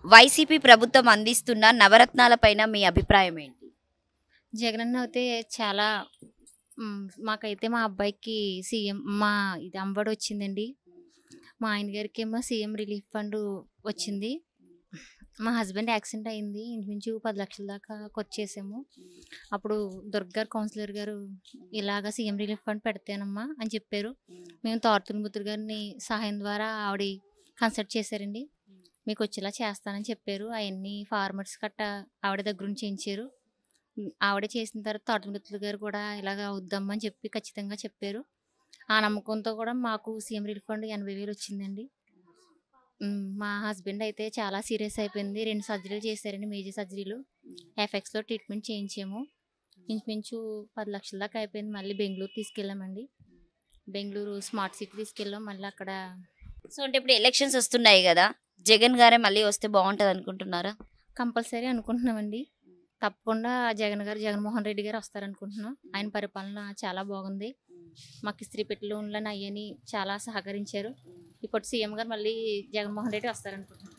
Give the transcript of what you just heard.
YCP ప్రభుత్వం అందిస్తున్న నవరత్నాలపైన మీ అభిప్రాయం ఏంటి? జగనన్న అయితే చాలా మాకైతే మా అబ్బాయికి సీఎం మా ఇది అమ్మఒడి వచ్చిందండి. మా ఆయన గారికేమో సీఎం రిలీఫ్ ఫండ్ వచ్చింది. మా హస్బెండ్ యాక్సిడెంట్ అయింది. ఇంచుమించు 10 లక్షల దాకా ఖర్చు చేసాము. అప్పుడు దుర్గ గారు కౌన్సిలర్ గారు ఇలాగ సీఎం రిలీఫ్ ఫండ్ పెడతానమ్మా అని చెప్పారు. మేము తారతునిపుత్రి గారిని సహాయం ద్వారా ఆవిడ కన్సల్ట్ చేశారండి. మీకు వచ్చేలా చేస్తానని చెప్పారు. అవన్నీ ఫార్మర్స్ గట్ట ఆవిడ దగ్గర నుంచి చేయించారు. ఆవిడే చేసిన తర్వాత తారతునిపుత్రి గారు కూడా ఇలాగ అవుద్దమ్మని చెప్పి ఖచ్చితంగా చెప్పారు. ఆ నమ్మకంతో కూడా మాకు సీఎం రిలీఫ్ ఫండ్ 80,000 వచ్చిందండి. మా హస్బెండ్ అయితే చాలా సీరియస్ అయిపోయింది. 2 సర్జరీలు చేశారండి, మేజర్ సర్జరీలు. ఎఫెక్స్‌లో ట్రీట్మెంట్ చేయించాము. ఇంచుమించు 10 లక్షల దాకా అయిపోయింది. మళ్ళీ బెంగుళూరు తీసుకెళ్ళామండి. బెంగుళూరు స్మార్ట్ సిటీ తీసుకెళ్ళాం. మళ్ళీ అక్కడ సో, అంటే ఇప్పుడు ఎలక్షన్స్ వస్తున్నాయి గదా! జగన్ గారే మళ్ళీ వస్తే బావుంటదనుకుంటున్నారా? కంపల్సరీ అనుకుంటున్నామండి. తప్పకుండా జగన్మోహన్ రెడ్డి గారు వస్తారనుకుంటున్నాం. ఆయన పరిపాలన చాలా బాగుంది. మాకు ఇస్త్రీ పెట్టె లోన్లని అయ్యని చాలా సహకరించారు. ఇప్పుడు సీఎం గారు మళ్ళీ జగన్మోహన్ రెడ్డి వస్తారనుకుంటున్నాం.